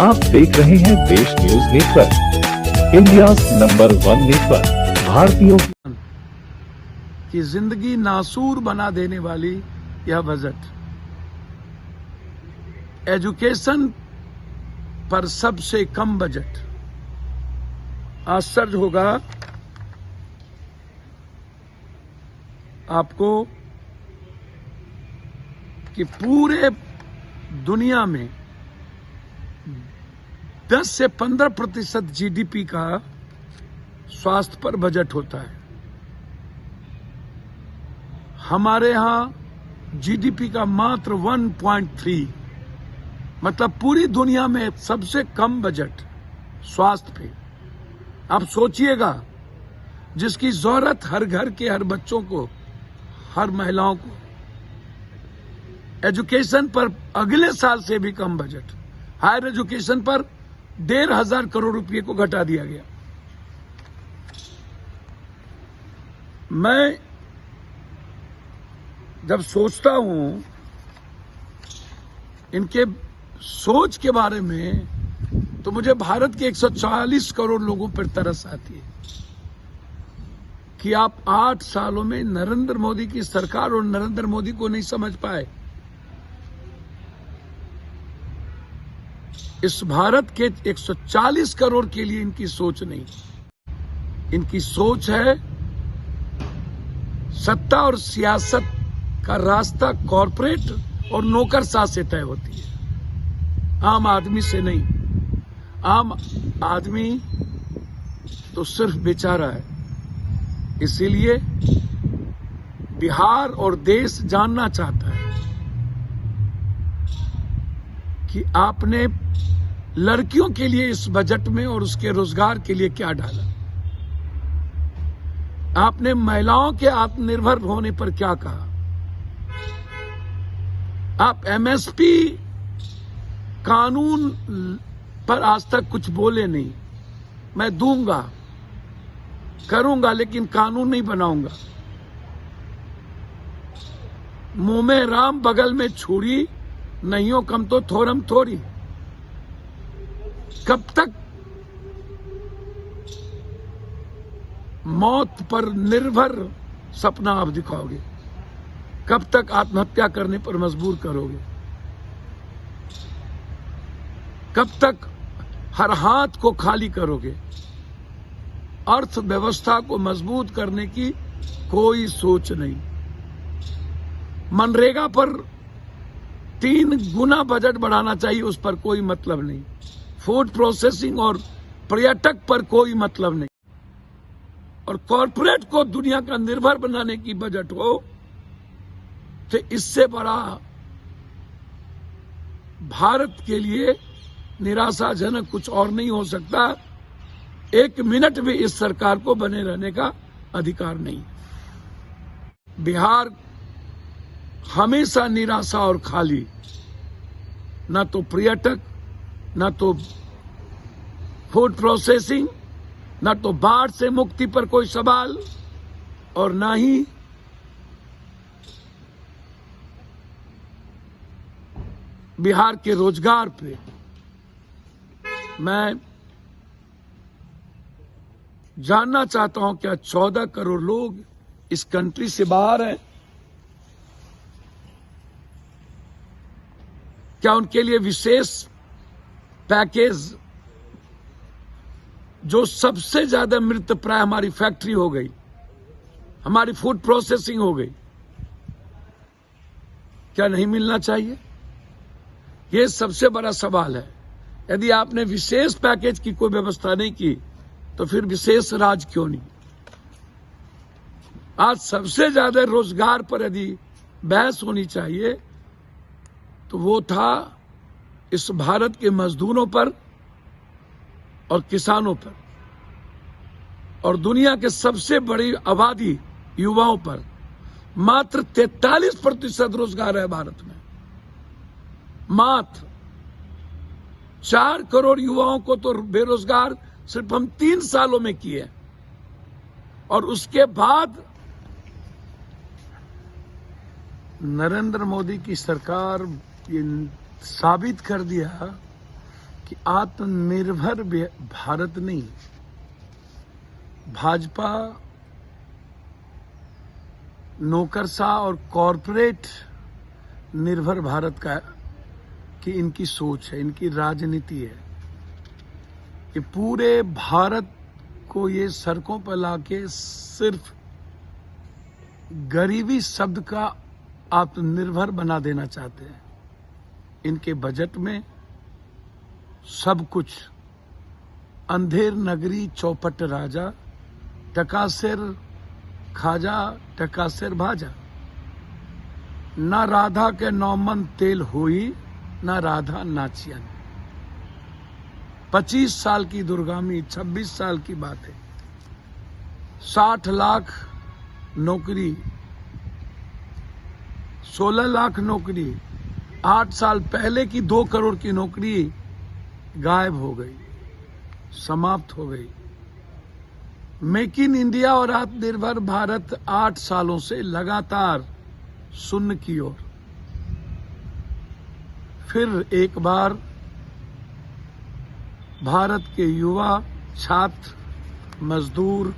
आप देख रहे हैं देश news network, India number 1 network. भारतीयों की जिंदगी नासूर बना देने वाली यह बजट एजुकेशन पर सबसे कम बजट। आश्चर्य होगा आपको कि पूरे दुनिया में 10 से 15% जीडीपी का स्वास्थ्य पर बजट होता है। हमारे यहां जीडीपी का मात्र 1.3, मतलब पूरी दुनिया में सबसे कम बजट स्वास्थ्य पे। आप सोचिएगा, जिसकी जरूरत हर घर के हर बच्चों को, हर महिलाओं को, एजुकेशन पर अगले साल से भी कम बजट। हायर एजुकेशन पर 1,500 करोड़ रुपए को घटा दिया गया। मैं जब सोचता हूं इनके सोच के बारे में, तो मुझे भारत के 140 करोड़ लोगों पर तरस आती है कि आप 8 सालों में नरेंद्र मोदी की सरकार और नरेंद्र मोदी को नहीं समझ पाए। इस भारत के 140 करोड़ के लिए इनकी सोच नहीं, इनकी सोच है सत्ता और सियासत का रास्ता कॉरपोरेट और नौकरशाह से तय होती है, आम आदमी से नहीं। आम आदमी तो सिर्फ बेचारा है। इसीलिए बिहार और देश जानना चाहता है कि आपने लड़कियों के लिए इस बजट में और उसके रोजगार के लिए क्या डाला। आपने महिलाओं के आत्मनिर्भर होने पर क्या कहा। आप एमएसपी कानून पर आज तक कुछ बोले नहीं। मैं दूंगा, करूंगा, लेकिन कानून नहीं बनाऊंगा। मुंह में राम बगल में छुरी, नहीं हो कम तो थोरम थोड़ी। कब तक मौत पर निर्भर सपना आप दिखाओगे? कब तक आत्महत्या करने पर मजबूर करोगे? कब तक हर हाथ को खाली करोगे? अर्थव्यवस्था को मजबूत करने की कोई सोच नहीं। मनरेगा पर 3 गुना बजट बढ़ाना चाहिए, उस पर कोई मतलब नहीं। फूड प्रोसेसिंग और पर्यटक पर कोई मतलब नहीं। और कॉरपोरेट को दुनिया का निर्भर बनाने की बजट हो, तो इससे बड़ा भारत के लिए निराशाजनक कुछ और नहीं हो सकता। 1 मिनट भी इस सरकार को बने रहने का अधिकार नहीं। बिहार हमेशा निराशा और खाली, ना तो पर्यटक, ना तो फूड प्रोसेसिंग, ना तो बाढ़ से मुक्ति पर कोई सवाल, और ना ही बिहार के रोजगार पे। मैं जानना चाहता हूं, क्या 14 करोड़ लोग इस कंट्री से बाहर हैं? क्या उनके लिए विशेष पैकेज, जो सबसे ज्यादा मृत प्राय हमारी फैक्ट्री हो गई, हमारी फूड प्रोसेसिंग हो गई, क्या नहीं मिलना चाहिए? ये सबसे बड़ा सवाल है। यदि आपने विशेष पैकेज की कोई व्यवस्था नहीं की, तो फिर विशेष राज क्यों नहीं? आज सबसे ज्यादा रोजगार पर यदि बहस होनी चाहिए, तो वो था इस भारत के मजदूरों पर और किसानों पर, और दुनिया के सबसे बड़ी आबादी युवाओं पर। मात्र 43% रोजगार है भारत में। मात्र 4 करोड़ युवाओं को तो बेरोजगार सिर्फ हम 3 सालों में किए, और उसके बाद नरेंद्र मोदी की सरकार ये साबित कर दिया कि आत्मनिर्भर भारत नहीं, भाजपा नौकरशाह और कॉरपोरेट निर्भर भारत का कि इनकी सोच है, इनकी राजनीति है कि पूरे भारत को ये सड़कों पर लाके सिर्फ गरीबी शब्द का आत्मनिर्भर बना देना चाहते हैं। इनके बजट में सब कुछ अंधेर नगरी चौपट राजा, टका सिर खाजा टका सिर भाजा, ना राधा के नौमन तेल हुई ना राधा नाचियन। 25 साल की दुर्गामी, 26 साल की बात है। 60 लाख नौकरी, 16 लाख नौकरी, 8 साल पहले की 2 करोड़ की नौकरी गायब हो गई, समाप्त हो गई। मेक इन इंडिया और आत्मनिर्भर भारत 8 सालों से लगातार शून्य की ओर। फिर एक बार भारत के युवा, छात्र, मजदूर,